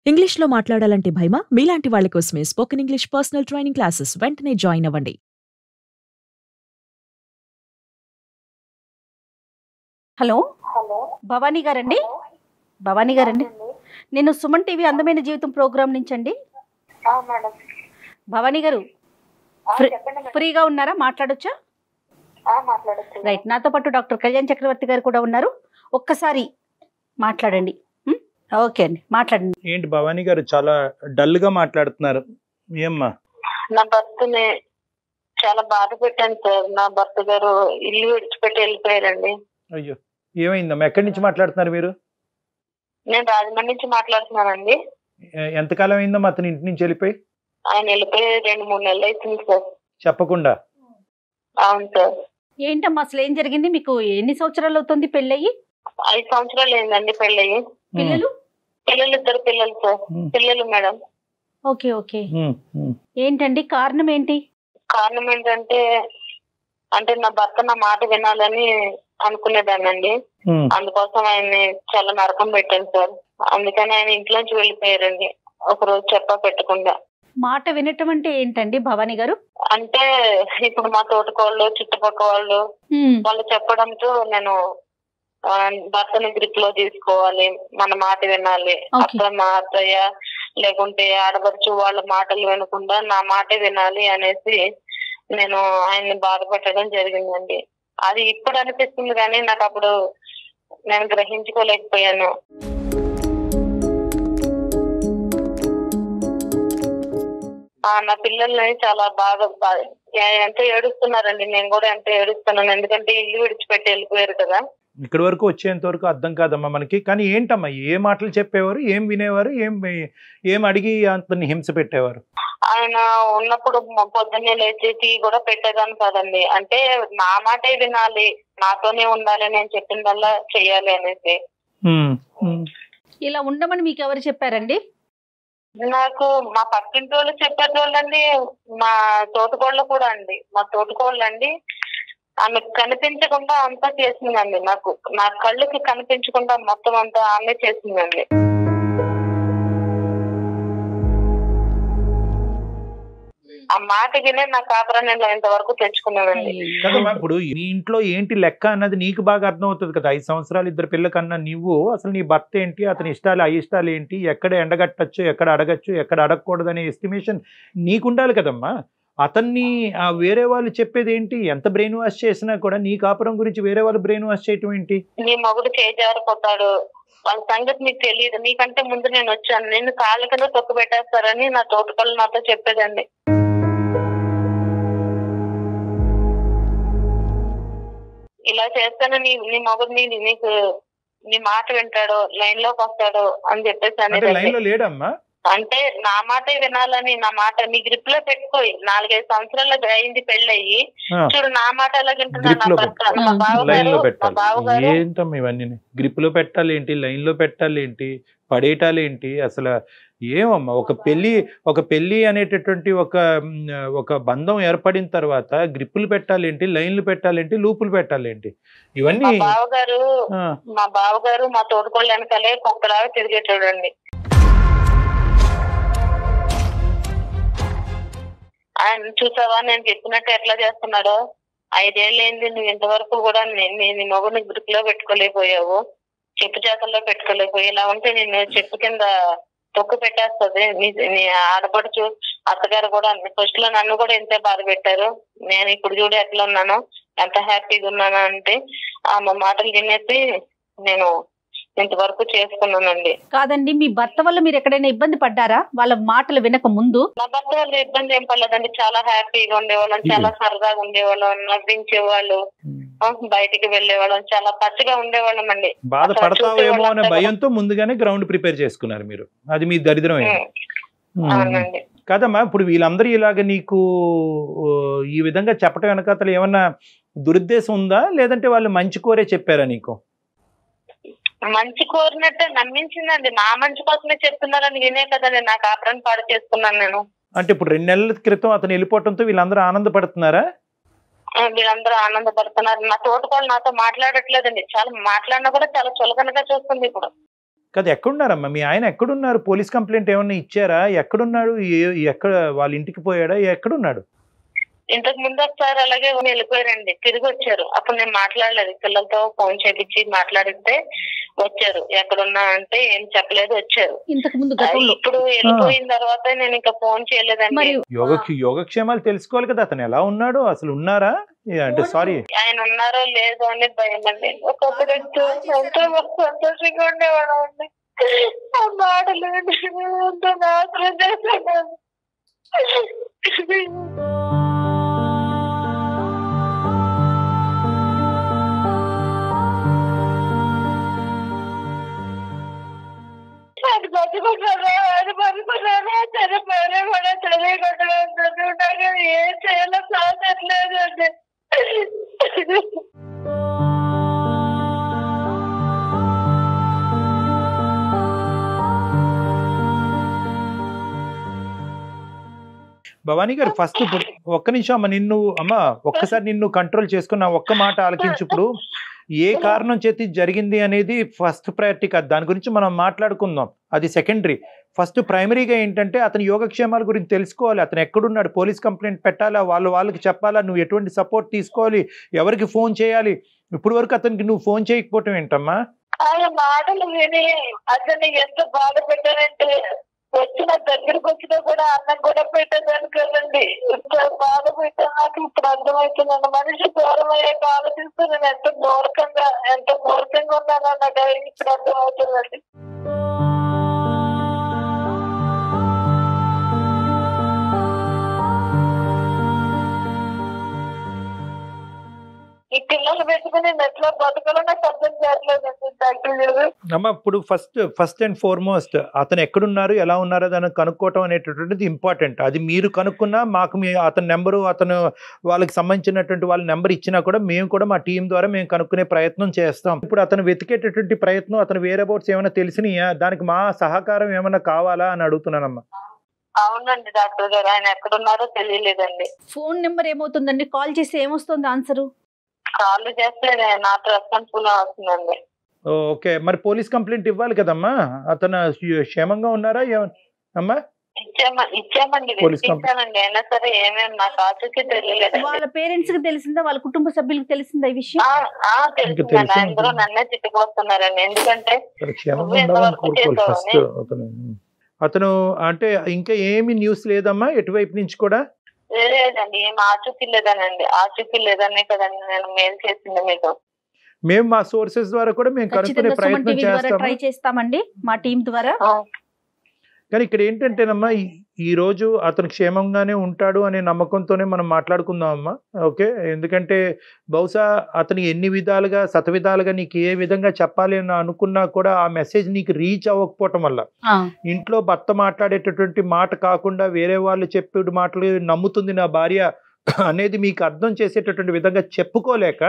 ఇంగ్లీష్‌లో మాట్లాడాలంటే భయమా? మీలాంటి వాళ్ళ కోసమే spoken English personal training classes వెంటనే జాయిన్ అవ్వండి. హలో హలో భవానీ గారండి? భవానీ గారండి, నేను సుమన్ టీవీ అందమైన జీవితం ప్రోగ్రామ్ నుంచి అండి. మేడం భవానీ గారు చెప్పండి మేడం. ఫ్రీగా ఉన్నారా? మాట్లాడొచ్చా? మాట్లాడచ్చు. రైట్, నాతో పాటు డాక్టర్ కళ్యాణ్ చక్రవర్తి గారు కూడా ఉన్నారు. ఒక్కసారి మాట్లాడండి. ఓకే అండి, మాట్లాడండి. ఏంటి భవానీ గారు చాలా డల్ గా మాట్లాడుతున్నారు? ఏమ్మా? నా భర్తని చాలా బాధ పెట్టాను సార్. నా భర్త గారు ఇల్లు విడిచిపెట్టి వెళ్ళిపోయారండి. అయ్యో, ఏమైందమ్మా? ఎక్కడి నుంచి మాట్లాడుతున్నారు మీరు? నేను రాజమండ్రి నుంచి మాట్లాడుతున్నానండి. ఎంతకాలం అయిందమ్మా అతని ఇంటి నుంచి వెళ్ళిపోయి? ఆయన వెళ్ళిపోయి 2-3 నెలలు అవుతుంది సార్. చెప్పకుండా? అవును సార్. ఏంటమ్మా అసలు ఏం జరిగింది? మీకు ఎన్ని సంవత్సరాలు అవుతుంది పెళ్ళయి? 5 సంవత్సరాలు అయిందండి పెళ్ళయి. పిల్లలు? పిల్లలు 2 పిల్లలు సార్. పిల్లలు మేడం. Okay okay. ఏంటండి కారణం ఏంటి? కారణం ఏంటంటే నా భర్త నా మాట వినాలని అనుకునేదానండి. అందుకోసం ఆయన్ని చాలా నరకం పెట్టాను సార్. అందుకని ఆయన ఇంట్లోంచి వెళ్ళిపోయారండి ఒక రోజు చెప్పా పెట్టకుండా. మాట వినటం అంటే ఏంటండి భవానీ గారు? అంటే ఇప్పుడు మా తోటకోళ్ళు చుట్టుపక్కల వాళ్ళు చెప్పడంతో నేను భర్తని గ్రిప్ లో తీసుకోవాలి, మన మాట వినాలి, అత్త మా అత్తయ్య లేకుంటే ఆడపడుచు వాళ్ళ మాటలు వినకుండా నా మాటే వినాలి అనేసి నేను ఆయన్ని బాధపెట్టడం జరిగిందండి. అది ఇప్పుడు అనిపిస్తుంది కానీ నాకు అప్పుడు నేను గ్రహించుకోలేకపోయాను. నా పిల్లల్ని చాలా బాగా ఎంతో ఏడుస్తున్నారండి. నేను కూడా ఎంతో ఏడుస్తున్నాను, ఎందుకంటే ఇల్లు విడిచిపెట్టి వెళ్ళిపోయారు కదా. ఇక్కడి వరకు వచ్చేంత వరకు అర్థం కాదమ్మా మనకి. కానీ ఏంటమ్మా, ఏ మాటలు చెప్పేవారు, ఏం వినేవారు, ఏం అడిగి అతన్ని హింస పెట్టేవారు? ఆయన ఉన్నప్పుడు పొద్దున్నే లేచి టీ కూడా పెట్టేదాన్ని కాదండి. అంటే నా మాటే వినాలి, నాతోనే ఉండాలి, నేను చెప్పిందల్లా చెయ్యాలి అనేసి. ఇలా ఉండమని మీకు ఎవరు చెప్పారండి? నాకు మా పక్కింటి వాళ్ళు చెప్పేటోళ్ళండి, మా తోటకోళ్ళు కూడా అండి. మా తోటకోళ్ళండి ఆమె కనిపించకుండా అంతా చేసిందండి. నా కళ్ళకి కనిపించకుండా మొత్తం అంతా ఆమె చేసిందండి. ఆ మాట వినే నా కాపురాన్ని ఇంతవరకు తెచ్చుకున్నానండి. కదమ్మా, ఇప్పుడు నీ ఇంట్లో ఏంటి లెక్క అన్నది నీకు బాగా అర్థం అవుతుంది కదా. 5 సంవత్సరాలు 2 పిల్ల కన్నా నువ్వు అసలు నీ భర్త ఏంటి, అతని ఇష్టాలు అయిష్టాలు ఏంటి, ఎక్కడ ఎండగట్టచ్చు, ఎక్కడ అడగచ్చు, ఎక్కడ అడగకూడదు అనే ఎస్టిమేషన్ నీకుండాలి కదమ్మా. అతన్ని వేరే వాళ్ళు చెప్పేది ఏంటి? ఎంత బ్రెయిన్ వాష్ చేసినా కూడా నీ కాపురం గురించి వేరే వాళ్ళు బ్రెయిన్ వాష్ చేయటం ఏంటి? నీ మొగుడు చేజారిపోతాడు, వాళ్ళ సంగతి నీకు తెలియదు, నీకంటే ముందు నేను వచ్చాను, నేను కాళ్ళ కింద తొక్కు పెట్టేస్తారని నా తోటకళ్ళు నాతో చెప్పేదండి. ఇలా చేస్తాను నీ మొగుడు నీకు నీ మాట వింటాడు, లైన్ లోకి వస్తాడు అని చెప్పేసి అనేది. అంటే నా మాటే వినాలని, నా మాట నీ గ్రిప్ లో పెట్టుకోయి. 4-5 సంవత్సరాలు అయింది పెళ్ళయి, చూడు నా మాట ఎలా వింటున్నాను. ఏంటమ్మా ఇవన్నీ? గ్రిప్ లో పెట్టాలి ఏంటి, లైన్ లో పెట్టాలి ఏంటి, పడేయటాలు ఏంటి అసలు? ఏమమ్మా, ఒక పెళ్లి అనేటటువంటి ఒక బంధం ఏర్పడిన తర్వాత గ్రిప్పులు పెట్టాలేంటి, లైన్లు పెట్టాలేంటి, లూపులు పెట్టాలేంటి? ఇవన్నీ మా బావగారు మా తోటకోళ్ళ వెనకాలే కుక్కలాగా తిరిగే చూడండి. ఆయన చూసావా నేను చెప్పినట్టు ఎట్లా చేస్తున్నాడో. 5 ఏళ్ళు ఏంది నువ్వు ఇంతవరకు కూడా నీ మొగుడిని గ్రిప్ లో పెట్టుకోలేకపోయావు, చెప్పు చేతల్లో పెట్టుకోలేకపోయావు. ఇలా ఉంటే నేను చెప్పు కింద తొక్కు పెట్టేస్తుంది. నీ ఆడపడుచు అత్తగారు కూడా ఫస్ట్ లో నన్ను కూడా ఎంతో బాధ పెట్టారు. నేను ఇప్పుడు చూడు ఎట్లా ఉన్నాను, ఎంత హ్యాపీగా ఉన్నాను అంటే మా మాటలు వినేసి నేను ఇంతవరకు చేసుకున్నానండి. కాదండి, మీ భర్త వల్ల మీరు ఎక్కడైనా ఇబ్బంది పడ్డారా వాళ్ళ మాటలు వినక ముందు? నా భర్త వల్ల ఇబ్బంది ఏం పడలేదండి. చాలా హ్యాపీగా ఉండేవాళ్ళం, చాలా సరదాగా ఉండేవాళ్ళం, నవ్వించేవాళ్ళు, బయటికి వెళ్ళేవాళ్ళం, చాలా పచ్చగా ఉండేవాళ్ళం అండి. బాధపడతావేమో అనే భయంతో ముందుగానే గ్రౌండ్ ప్రిపేర్ చేసుకున్నారు మీరు. అది మీ దరిద్రం అవునండి. కదమ్మా, ఇప్పుడు వీళ్ళందరూ ఇలాగ నీకు ఈ విధంగా చెప్పడం వెనకాతలు ఏమన్నా దురుద్దేశం ఉందా, లేదంటే వాళ్ళు మంచి కోరే చెప్పారా నీకు? మంచి కోరినట్టే నమ్మించిందండి. నా మంచి కోసమే చెప్తున్నారని వినే కదండి నా కాపురాన్ని పాడు చేసుకున్నాను నేను. అంటే ఇప్పుడు 2 నెలల క్రితం అతను వెళ్ళిపోవడంతో వీళ్ళందరూ ఆనందపడుతున్నారా? వీళ్ళందరూ ఆనందపడుతున్నారు. నా తోటకోళ్ళు నాతో మాట్లాడట్లేదండి. చాలా మాట్లాడినా కూడా చాలా చులకనగా చూస్తుంది ఇప్పుడు. కదా ఎక్కడున్నారమ్మా మీ ఆయన? ఎక్కడున్నారు? పోలీస్ కంప్లైంట్ ఏమన్నా ఇచ్చారా? ఎక్కడున్నాడు? ఎక్కడ వాళ్ళ ఇంటికి పోయాడా? ఎక్కడున్నాడు? ఇంతకు ముందు ఒకసారి అలాగే వెళ్ళిపోయారండి, తిరిగి వచ్చారు. అప్పుడు నేను మాట్లాడలేదు, పిల్లలతో ఫోన్ చేపించి మాట్లాడితే వచ్చారు. ఎక్కడున్నా అంటే ఏం చెప్పలేదు, వచ్చారు. ఇంతకు ముందు ఇప్పుడు వెళ్ళిపోయిన తర్వాత నేను ఇంకా ఫోన్ చేయలేదండి. యోగక్షేమాలు తెలుసుకోవాలి కదా, అతను ఎలా ఉన్నాడు, అసలు ఉన్నారా అంటే సారీ ఆయన ఉన్నారో లేదో అని భయం అండి. ఒకప్పుడు ఎంతో సంతోషంగా ఉండేవాడు అండి. ఆ మాటలు ఎంతో నాశనం చేశాడు. అది బతుకుంటారా, అది బతుకున్నారా, చనిపోయినా కూడా తెలియకుండా నాకు ఏం చేయాలో సాధట్లేదండి. భవానీ గారు ఫస్ట్ ఒక్క నిమిషం అమ్మ, ఒక్కసారి నిన్ను కంట్రోల్ చేసుకున్న ఒక్క మాట ఆలకించు. ఇప్పుడు ఏ కారణం చేతి జరిగింది అనేది ఫస్ట్ ప్రయారిటీ కాదు, దాని గురించి మనం మాట్లాడుకుందాం, అది సెకండరీ. ఫస్ట్ ప్రైమరీగా ఏంటంటే అతని యోగక్షేమాల గురించి తెలుసుకోవాలి. అతను ఎక్కడున్నాడు, పోలీస్ కంప్లైంట్ పెట్టాలా, వాళ్ళకి చెప్పాలా, నువ్వు ఎటువంటి సపోర్ట్ తీసుకోవాలి, ఎవరికి ఫోన్ చేయాలి. ఇప్పుడు వరకు అతనికి నువ్వు ఫోన్ చేయకపోవటం ఏంటమ్మా? ఆయన మాటలు విని అతన్ని ఎంత బాధ పెట్టారంటే వచ్చిన దగ్గరకు వచ్చినా కూడా అన్నం కూడా పెట్టేదాన్ని కదండి. ఇంత బాధ పెట్టా నాకు ఇప్పుడు అర్థమవుతుందండి. మనిషి దూరం అయ్యాక ఆలోచిస్తే నేను ఎంత మూర్ఖంగా ఉన్నాను అన్నట్టు ఇప్పుడు అర్థమవుతుందండి. ఈ పిల్లలు పెట్టుకుని ఎట్లా బతకాలో నాకు అర్థం చేయట్లేదండి డాక్టర్. అమ్మ ఇప్పుడు ఫస్ట్ అండ్ ఫార్మోస్ట్ అతను ఎక్కడున్నారు, ఎలా ఉన్నారో దాన్ని కనుక్కోవటం అనేటటువంటిది ఇంపార్టెంట్. అది మీరు కనుక్కున్నా మాకు అతని నెంబరు, అతను వాళ్ళకి సంబంధించినటువంటి వాళ్ళ నెంబర్ ఇచ్చినా కూడా మేము కూడా మా టీం ద్వారా మేము కనుక్కునే ప్రయత్నం చేస్తాం. ఇప్పుడు అతను వెతికేటటువంటి ప్రయత్నం, అతను వేరే అబౌట్స్ ఏమైనా తెలిసినాయా, దానికి మా సహకారం ఏమైనా కావాలా అని అడుగుతున్నానమ్మా. అవునండి డాక్టర్ గారు, ఆయన ఎక్కడున్నారో తెలియలేదండి. ఫోన్ నెంబర్ ఏమవుతుందండి, కాల్ చేసి ఏమొస్తుంది ఆన్సరు? కాల్ చేస్తే నాకు రెస్పాన్సిబుల్ అవుతుందండి. ఓకే, మరి పోలీస్ కంప్లైంట్ ఇవ్వాలి కదమ్మా. అతను క్షేమంగా ఉన్నారా అమ్మా? ఇచ్చామండి, ఇచ్చానండి. అయినా సరే ఏమేమి నాకు ఆచూకీ తెలియలేదు. వాళ్ళ పేరెంట్స్ కి తెలిసిందా, వాళ్ళ కుటుంబ సభ్యులకు తెలిసిందా ఈ విషయం? తెలిసిందండి. అందరూ నన్నే తిట్టుకొస్తున్నారండి. ఎందుకంటే అతను అంటే ఇంకా ఏమి న్యూస్ లేదమ్మా ఎటువైపు నుంచి కూడా? లేదండి, ఏం ఆచూకీ లేదనే కదండి నేను మెయిల్ చేసింది మీకు. మేము మా సోర్సెస్ ద్వారా కూడా మేము కనుక్కునే ప్రయత్నం ట్రై చేస్తామండి మా టీం ద్వారా. కానీ ఇక్కడ ఏంటంటేనమ్మా, ఈ రోజు అతను క్షేమంగానే ఉంటాడు అనే నమ్మకంతోనే మనం మాట్లాడుకుందామమ్మా. ఓకే, ఎందుకంటే బహుశా అతను ఎన్ని విధాలుగా శతవిధాలుగా నీకు ఏ విధంగా చెప్పాలి అని అనుకున్నా కూడా ఆ మెసేజ్ నీకు రీచ్ అవ్వకపోవటం వల్ల, ఇంట్లో భర్త మాట్లాడేటటువంటి మాట కాకుండా వేరే వాళ్ళు చెప్పే మాటలు నమ్ముతుంది నా భార్య అనేది మీకు అర్థం చేసేటటువంటి విధంగా చెప్పుకోలేక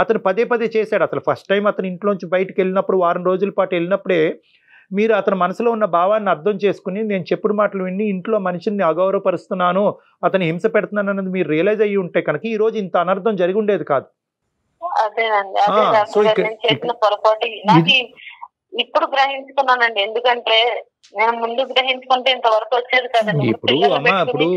అతను పదే చేశాడు. అసలు ఫస్ట్ టైం అతను ఇంట్లోంచి బయటకు వెళ్ళినప్పుడు, వారం రోజుల పాటు వెళ్ళినప్పుడే మీరు అతని మనసులో ఉన్న భావాన్ని అర్థం చేసుకుని, నేను చెప్పుడు మాటలు విని ఇంట్లో మనిషిని అగౌరవపరుస్తున్నాను, అతను హింస పెడుతున్నాను అన్నది మీరు రియలైజ్ అయ్యి ఉంటే కనుక ఈ రోజు ఇంత అనర్థం జరిగి ఉండేది కాదు. ఇప్పుడు గ్రహించుకున్నానండి, ఎందుకంటే నేను ముందు గ్రహించుకుంటే ఇంతవరకు వచ్చేది కదండి. ఇప్పుడు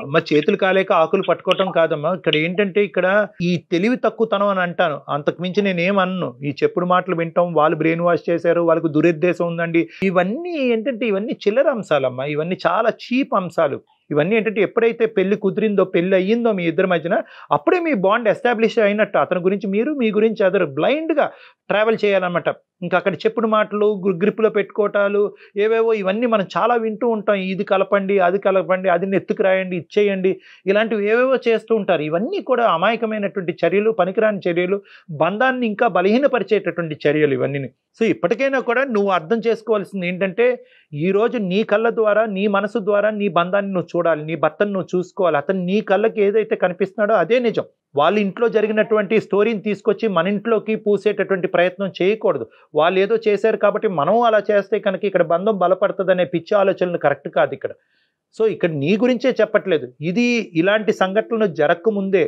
అమ్మ చేతులు కాలేక ఆకులు పట్టుకోవటం కాదమ్మా. ఇక్కడ ఏంటంటే ఇక్కడ ఈ తెలివి తక్కువతనం అని అంటాను, అంతకు మించి నేనేమన్ను. ఈ చెప్పుడు మాటలు వింటాం, వాళ్ళు బ్రెయిన్ వాష్ చేశారు, వాళ్ళకు దురుద్దేశం ఉందండి, ఇవన్నీ ఏంటంటే ఇవన్నీ చిల్లర అంశాలమ్మా. ఇవన్నీ చాలా చీప్ అంశాలు. ఇవన్నీ ఏంటంటే ఎప్పుడైతే పెళ్లి కుదిరిందో, పెళ్లి అయ్యిందో మీ ఇద్దరి మధ్యన, అప్పుడే మీ బాండ్ ఎస్టాబ్లిష్ అయినట్టు. అతని గురించి మీరు, మీ గురించి అదర్ బ్లైండ్గా ట్రావెల్ చేయాలన్నమాట. ఇంకా అక్కడ చెప్పుడు మాటలు, గ్రిప్పులో పెట్టుకోవటాలు, ఏవేవో ఇవన్నీ మనం చాలా వింటూ ఉంటాం. ఇది కలపండి, అది కలపండి, అది నెత్తుకు రాయండి, ఇచ్చేయండి, ఇలాంటివి ఏవేవో చేస్తూ ఉంటారు. ఇవన్నీ కూడా అమాయకమైనటువంటి చర్యలు, పనికిరాని చర్యలు, బంధాన్ని ఇంకా బలహీనపరిచేటటువంటి చర్యలు ఇవన్నీ. సో ఇప్పటికైనా కూడా నువ్వు అర్థం చేసుకోవాల్సింది ఏంటంటే, ఈరోజు నీ కళ్ళ ద్వారా, నీ మనసు ద్వారా నీ బంధాన్ని నువ్వు చూడాలి, నీ భర్తను నువ్వు చూసుకోవాలి. అతను నీ కళ్ళకి ఏదైతే కనిపిస్తున్నాడో అదే నిజం. వాళ్ళ ఇంట్లో జరిగినటువంటి స్టోరీని తీసుకొచ్చి మన ఇంట్లోకి పూసేటటువంటి ప్రయత్నం చేయకూడదు. వాళ్ళు ఏదో చేశారు కాబట్టి మనం అలా చేస్తే కనుక ఇక్కడ బంధం బలపడుతుంది అనే పిచ్చి ఆలోచనలు కరెక్ట్ కాదు ఇక్కడ. సో ఇక్కడ నీ గురించే చెప్పట్లేదు, ఇది ఇలాంటి సంఘటనలు జరగకముందే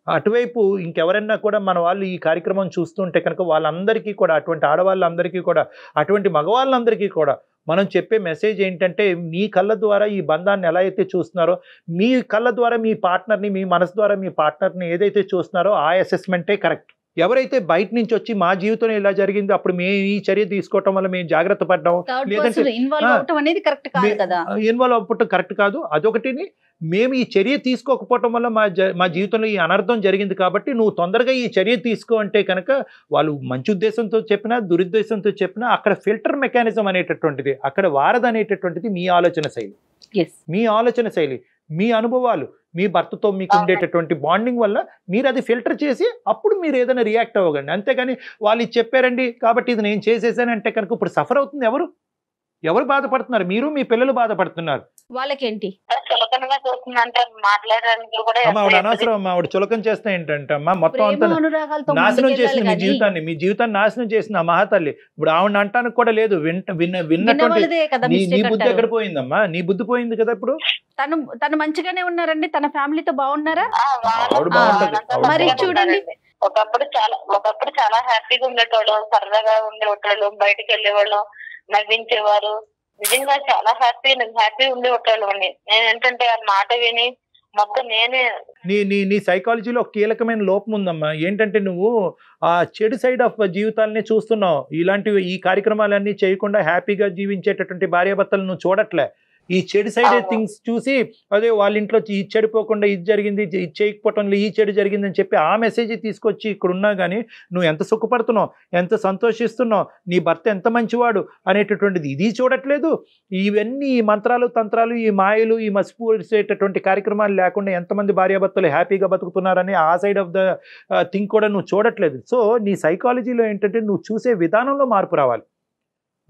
అటువైపు ఇంకెవరైనా కూడా మన వాళ్ళు ఈ కార్యక్రమం చూస్తుంటే కనుక వాళ్ళందరికీ కూడా, అటువంటి ఆడవాళ్ళందరికీ కూడా, అటువంటి మగవాళ్ళందరికీ కూడా మనం చెప్పే మెసేజ్ ఏంటంటే, మీ కళ్ళ ద్వారా ఈ బంధాన్ని ఎలా అయితే చూస్తున్నారో, మీ కళ్ళ ద్వారా మీ పార్ట్నర్ని, మీ మనసు ద్వారా మీ పార్ట్నర్ని ఏదైతే చూస్తున్నారో ఆ అసెస్మెంటే కరెక్ట్. ఎవరైతే బయట నుంచి వచ్చి మా జీవితంలో ఇలా జరిగింది, అప్పుడు మేము ఈ చర్య తీసుకోవటం వల్ల మేము జాగ్రత్త పడ్డాం, లేదంటే ఇన్వాల్వ్ అవ్వటం కరెక్ట్ కాదు. అదొకటిని, మేము ఈ చర్య తీసుకోకపోవటం వల్ల మా జీవితంలో ఈ అనర్థం జరిగింది కాబట్టి నువ్వు తొందరగా ఈ చర్య తీసుకో అంటే కనుక వాళ్ళు మంచి ఉద్దేశంతో చెప్పినా దురుద్దేశంతో చెప్పినా అక్కడ ఫిల్టర్ మెకానిజం అనేటటువంటిది, అక్కడ వారధి అనేటటువంటిది మీ ఆలోచన శైలి, మీ ఆలోచన శైలి, మీ అనుభవాలు, మీ భర్తతో మీకు ఉండేటటువంటి బాండింగ్ వల్ల మీరు అది ఫిల్టర్ చేసి అప్పుడు మీరు ఏదైనా రియాక్ట్ అవ్వకండి. అంతేగాని వాళ్ళు ఇది చెప్పారండి కాబట్టి ఇది నేను చేసేసానంటే కనుక ఇప్పుడు సఫర్ అవుతుంది ఎవరు బాధపడుతున్నారు? మీరు, మీ పిల్లలు బాధపడుతున్నారు. వాళ్ళకేంటి అనవసరం అమ్మా, ఆవిడ చులకం చేస్తే ఏంటంటే అమ్మా, మొత్తం అంతా నాశనం చేసింది మీ జీవితాన్ని నాశనం చేసింది ఆ మహాతల్లి. ఇప్పుడు ఆవిడ అంటానికి కూడా లేదు, విన్నటువంటి నీ బుద్ధి ఎక్కడ పోయిందమ్మా? నీ బుద్ధి పోయింది కదా. ఇప్పుడు తను మంచిగానే ఉన్నారండి, తన ఫ్యామిలీతో బాగున్నారా? మరి చూడండి, ఒకప్పుడు చాలా హ్యాపీగా ఉండేటోళ్ళు, సరదాగా ఉండేవాళ్ళు, బయటకు వెళ్ళేవాళ్ళం, నవ్వించేవారు, నిజంగా చాలా హ్యాపీ ఉండేవాళ్ళు అండి. నేను ఏంటంటే ఆ మాట విని మొత్తం నేనే నీ సైకాలజీలో ఒక కీలకమైన లోపం ఉందమ్మా. ఏంటంటే నువ్వు ఆ చెడు సైడ్ ఆఫ్ జీవితాలని చూస్తున్నావు. ఇలాంటివి ఈ కార్యక్రమాలన్నీ చేయకుండా హ్యాపీగా జీవించేటటువంటి భార్యాభర్తలు నువ్వు చూడట్లే. ఈ చెడు సైడ్ థింగ్స్ చూసి అదే వాళ్ళ ఇంట్లో ఇది చెడిపోకుండా ఇది జరిగింది, ఇది చేయకపోవటంలో ఈ చెడు జరిగిందని చెప్పి ఆ మెసేజ్ తీసుకొచ్చి ఇక్కడ ఉన్నా కానీ నువ్వు ఎంత సుఖపడుతున్నావు, ఎంత సంతోషిస్తున్నావు, నీ భర్త ఎంత మంచివాడు అనేటటువంటిది ఇది చూడట్లేదు. ఇవన్నీ ఈ మంత్రాలు, తంత్రాలు, ఈ మాయలు, ఈ మసిపూసేటటువంటి కార్యక్రమాలు లేకుండా ఎంతమంది భార్యాభర్తలు హ్యాపీగా బతుకుతున్నారని ఆ సైడ్ ఆఫ్ ద థింగ్ కూడా నువ్వు చూడట్లేదు. సో నీ సైకాలజీలో ఏంటంటే నువ్వు చూసే విధానంలో మార్పు రావాలి.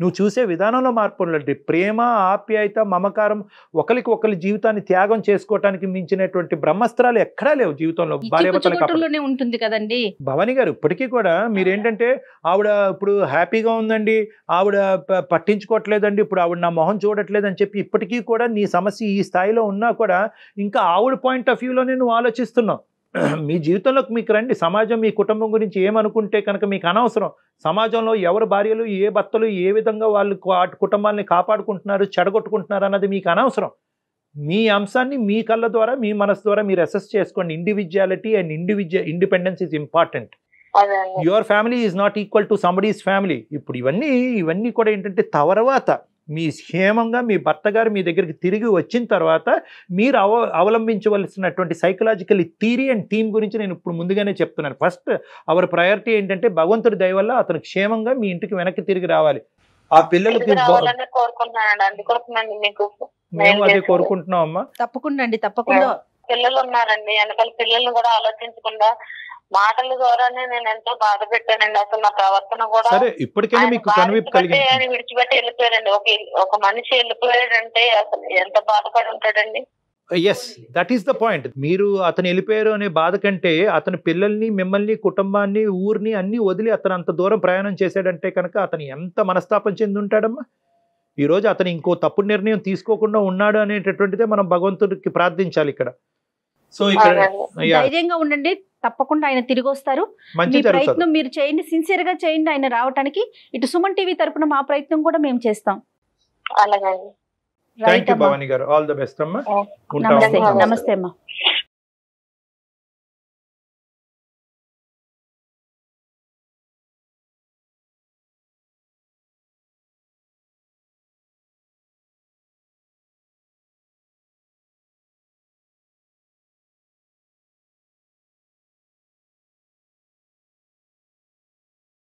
నువ్వు చూసే విధానంలో మార్పు ఉండాలి. ప్రేమ, ఆప్యాయత, మమకారం, ఒకరికి ఒకరి జీవితాన్ని త్యాగం చేసుకోవటానికి మించినటువంటి బ్రహ్మాస్త్రాలు ఎక్కడా లేవు జీవితంలో. భార్యాభర్తలు ఉంటుంది కదండి భవానీ గారు. ఇప్పటికీ కూడా మీరేంటంటే ఆవిడ ఇప్పుడు హ్యాపీగా ఉందండి, ఆవిడ పట్టించుకోవట్లేదండి, ఇప్పుడు ఆవిడ నా మొహం చూడట్లేదు అని చెప్పి ఇప్పటికీ కూడా నీ సమస్య ఈ స్థాయిలో ఉన్నా కూడా ఇంకా ఆవిడ పాయింట్ ఆఫ్ వ్యూలోనే నువ్వు ఆలోచిస్తున్నావు. మీ జీవితంలోకి మీకు రండి. సమాజం మీ కుటుంబం గురించి ఏమనుకుంటే కనుక మీకు అనవసరం. సమాజంలో ఎవరు భార్యలు, ఏ భర్తలు ఏ విధంగా వాళ్ళు కుటుంబాన్ని కాపాడుకుంటున్నారు, చెడగొట్టుకుంటున్నారు అన్నది మీకు అనవసరం. మీ అంశాన్ని మీ కళ్ళ ద్వారా, మీ మనసు ద్వారా మీరు అసెస్ చేసుకోండి. Individuality and independence is important. Your family is not equal to somebody's family. ఇప్పుడు ఇవన్నీ కూడా ఏంటంటే తర్వాత మీ క్షేమంగా మీ భర్త గారు మీ దగ్గరికి తిరిగి వచ్చిన తర్వాత మీరు అవలంబించవలసినటువంటి సైకలాజికల్ థియరీ అండ్ థీమ్ గురించి నేను ఇప్పుడు ముందుగానే చెప్తున్నాను. ఫస్ట్ అవర్ ప్రయారిటీ ఏంటంటే భగవంతుడి దయ వల్ల అతను క్షేమంగా మీ ఇంటికి వెనక్కి తిరిగి రావాలి. ఆ పిల్లలకి మేము అదే కోరుకుంటున్నాం అమ్మా. తప్పకుండా పిల్లలు ఉన్నారండి, వెనకాల పిల్లల్ని కూడా ఆలోచించకుండా మాటల ద్వారానే నేను ఎంతో బాధ పెట్టానండి. అసలు నా ప్రవర్తన కూడా సరే ఇప్పటికైనా మీకు కనువిప్పు కలిగింది. ఆయన విడిచిపెట్టి వెళ్ళిపోయారండి. ఒక మనిషి వెళ్ళిపోయాడంటే అసలు ఎంత బాధపడి ఉంటాడండి. Yes, that is the point. మీరు అతను వెళ్ళిపోయారు అనే బాధ కంటే అతని పిల్లల్ని, మిమ్మల్ని, కుటుంబాన్ని, ఊరిని అన్ని వదిలి అతను అంత దూరం ప్రయాణం చేశాడంటే కనుక అతను ఎంత మనస్తాపం చెంది ఉంటాడమ్మా. ఈరోజు అతను ఇంకో తప్పుడు నిర్ణయం తీసుకోకుండా ఉన్నాడు అనేటటువంటిదే మనం భగవంతుడికి ప్రార్థించాలి ఇక్కడ. సో ఇక్కడ ధైర్యంగా ఉండండి, తప్పకుండా ఆయన తిరిగి వస్తారు. మీ ప్రయత్నం మీరు చేయండి, సిన్సియర్ గా చేయండి ఆయన రావడానికి. ఇటు సుమన్ టీవీ తరపున మా ప్రయత్నం కూడా మేము చేస్తాం. అలాగే. థ్యాంక్ యూ భవానీ గారు. ఆల్ ద బెస్ట్ అమ్మా. నమస్తే అమ్మా.